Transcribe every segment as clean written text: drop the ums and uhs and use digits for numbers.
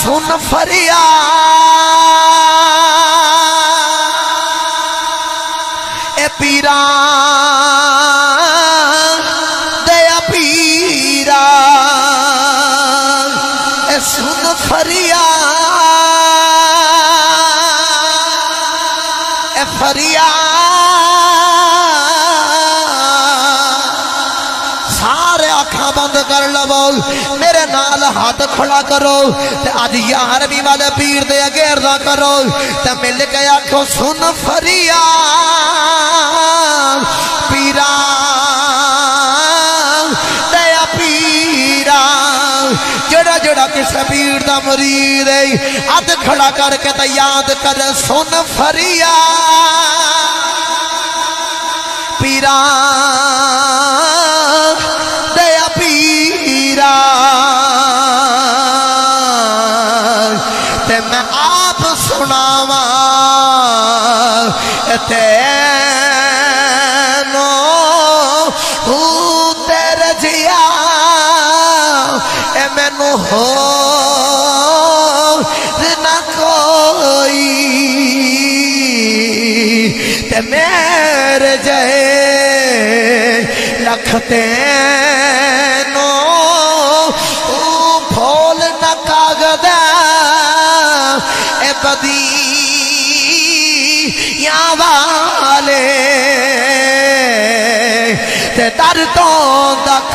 سن فریاد اے پیرا دیا پیرا اے سن فریاد اے فریاد بند کر لو میرے نال ہاتھ کھڑا کرو تے اج 11ویں والے پیر دے اگے عرض کرو تے مل کے آکھو سن فریاد پیرا دیا پیرا جڑا جڑا کسے پیر دا مرید ہے ہاتھ کھڑا کر کے تے یاد کر سن فریاد پیرا تے میں آپ سناواں تینو تیرے جیا اے مینوں ہو نہ کوئی تے میرے جے لکھ تینو پھول نہ کاغذ اے بدی یا والے تے در تو تک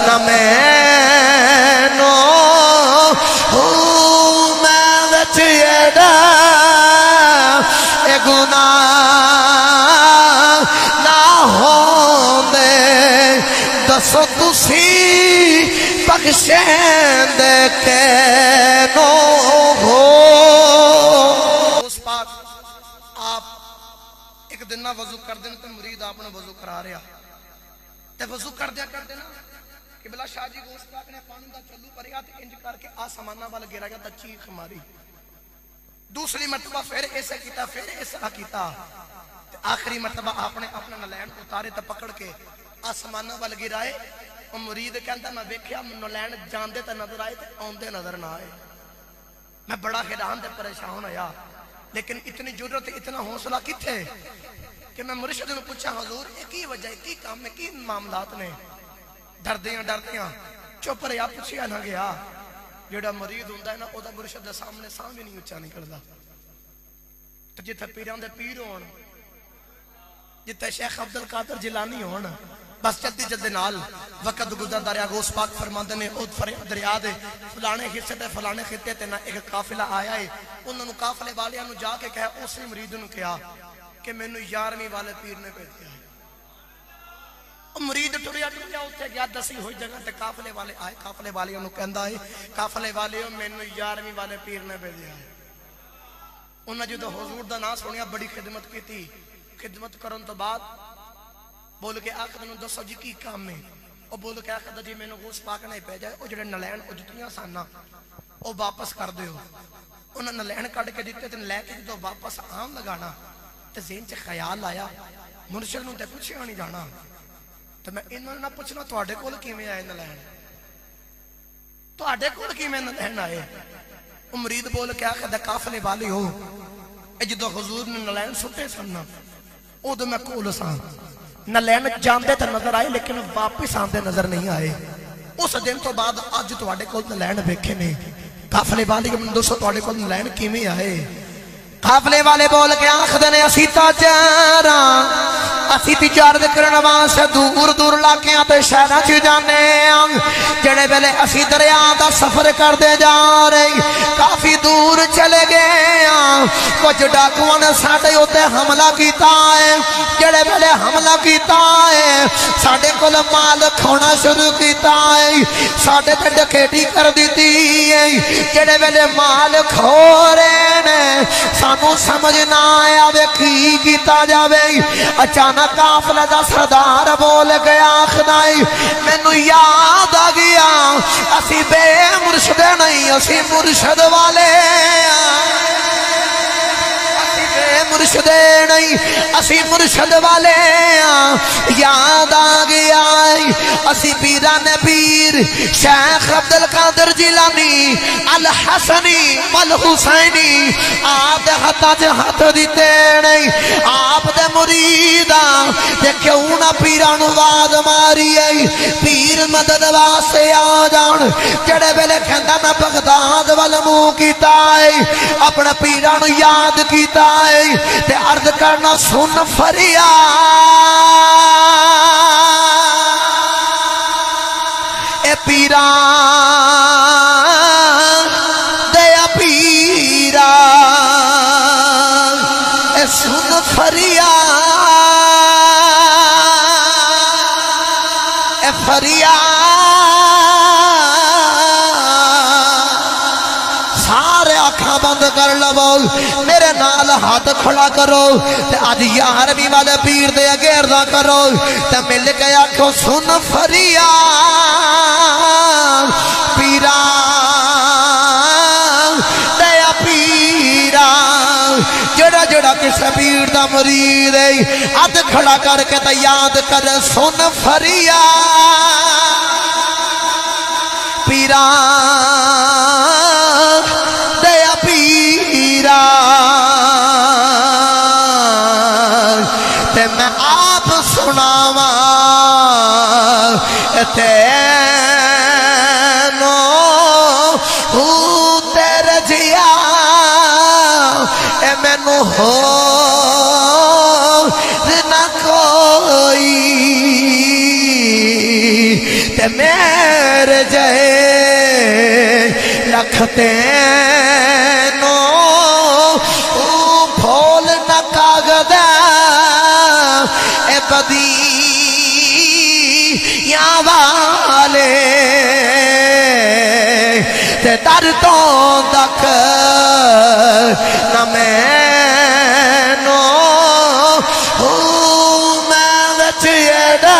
نہ مینو میں وچ ایڈا اے گناہ نہ ہوندے دسو تسی بخشیں دے کے نو ہو اس پاک آپ ایک دن نہ وضو کر دیں تو مرید آپ نے وضو کرا رہا تے وضو کر دیا کہ بلا شاہ جی گوشت پاک نے پانی دا چلو پریا تے انج کر کے آسمانہ والا گرا گیا تے چیخ ماری دوسری مرتبہ پھر ایسا کیتا پھر ایسا کیتا آخری مرتبہ آپ نے اپنا نلین اتارے تے پکڑ کے آسمانہ والا گرائے اور مرید کہتا میں بیکھیا نلین جاندے تے نظر آئے تے آندے نظر نہ آئے میں بڑا حیران تے پریشان ہویا لیکن اتنی جرت اتنا حوصلہ کتھے کہ میں مرشد نے پوچھا حضور یہ کی وجہ ہے کی کام میں کی معاملات نے ڈردیاں چپ رہا پوچھیا نہ گیا جڑا مرید ہوندا ہے نا او دا مرشد دے سامنے سام بھی نہیں اونچا نکلدا تے جتھے پیراں دے پیر ہون جتھے شیخ عبدالقادر جیلانی ہون بس جلدی جلدی نال وقت گزر دریا غوث پاک فرماندے نے او دریا دے فلانے حصے تے فلانے خطے تے نہ ایک قافلہ آیا ہے انہاں نوں قافلے والیاں نوں جا کے کہا اسی مرید نوں کہا کہ مینوں 11ویں والے پیر نے بھیجیا ہے او مرید ٹریا اوتھے گیا دسی ہوئی جگہ تے قافلے والے آئے قافلے والیاں نوں کہندا ہے قافلے والیو مینوں 11ویں والے پیر نے بھیجیا ہے انہاں جدوں حضور دا نام سنیا بڑی خدمت کیتی خدمت کرن تو بعد بول کے آخر انہوں دسو جی کی کام میں او بول کے آخر جی میں نے غوث پاک نہیں پیجا ہے او جڑے نلین او جتنیاں سانا او واپس کر دے ہو انہوں نلین کٹ کے دیتے تھے لے کے جدو واپس آم لگانا تو ذہن سے خیال آیا مرشد نوں تے پوچھے نہیں جانا تو میں انہوں نے نہ پوچھنا تواڈے کول کیویں آئے نلین تواڈے کول کیویں نلین آئے او مرید بول کے آخر قافلے والے ہو اے جدو حضور نے نلین سٹے سننا او دو میں کول سان نلین جاندے تے نظر آئے لیکن واپس آندے نظر نہیں آئے اس دن تو بعد آج تواڈے کول نلین ویکھے نے قافلے والے من دوستو تواڈے کول نلین کیویں آئے قافلے والے بول کے آکھدے نے اسی تاجراں اسی تجارت کرن واسطے دور دور علاقیاں تے شہراں چ جانے ہاں جڑے ویلے اسی دریا دا سفر کردے جا رہے کافی دور چلے گئے ہاں کچھ ڈاکواں نے ساڈے اوتے حملہ کیتا ہے جڑے ویلے حملہ کیتا ہے ساڈے کول مال کھونا شروع کیتا ہے ساڈے تے ڈکیٹی کر دتی ہے جڑے ویلے مال کھو رہے نے سانو سمجھ نہ آیا وے کی کیتا جاوے اچانک قافلے دا سردار بول گیا خدائی مینوں یاد آ گیا اسی بے مرشد نہیں اسی مرشد والے مرشد نہیں اسی مرشد والے یاد آ گیا اسی پیران پیر شیخ عبدالقادر جیلانی الحسنی والحسینی آپ دے ہاتھاں تے ہاتھ دیتے نہیں آپ دے مریداں تے کیوں نہ پیران آواز ماری پیر مدد واسطے آ جان جڑے ویلے کہندا میں بغداد وال منہ کیتا ہے اپنا پیران یاد کیتا ہے تے عرض کرنا سن فریاد اے پیران دیا پیران اے سن فریاد اے فریاد بند کر لو میرے نال ہاتھ کھڑا کرو تے آج یارویں والے پیر دے گیردا کرو تے مل کے آکھو سن فریاد پیران دیا پیران جڑا جڑا کسے پیر دا مرید ہے ہاتھ کھڑا کر کے تے یاد کر سن فریاد پیران تے میں آپ سناواں تینوں تیرے جیا اے مینو ہو نہ کوئی تے میرے جے رکھتے بدیاں والے تے دردوں تک نہ مینوں میں وچ ایڈا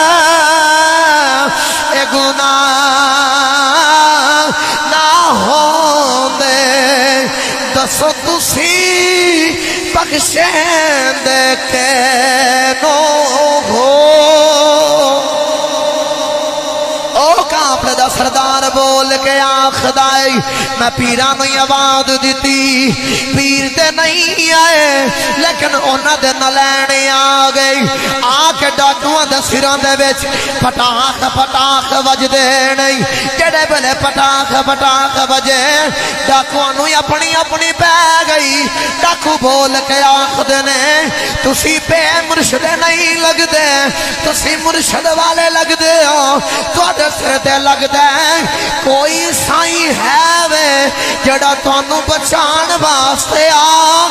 اے گناہ نہ ہوندے دسو تسی بخشیں دے کے نو ہو او کانپڑے دا سردار بول کے آخدائی میں پیرانو آواز دیتی پیر تے نہیں آئے لیکن انہاں دے نلینے آگئی آکے ڈاکوان دے سران دے ویچ پٹاخ پٹاخ وج دے نہیں جڑے بلے پٹاخ پٹاخ وجے ڈاکوانو اپنی اپنی پہ گئی ڈاکو بول کے آخد نے تسی پہ مرشد نہیں لگ دے تسی مرشد والے لگ دے ہو تو آدھے سر دے لگ دے کوئی سائیں ہے وے جڑا تانوں بچان واسطے آ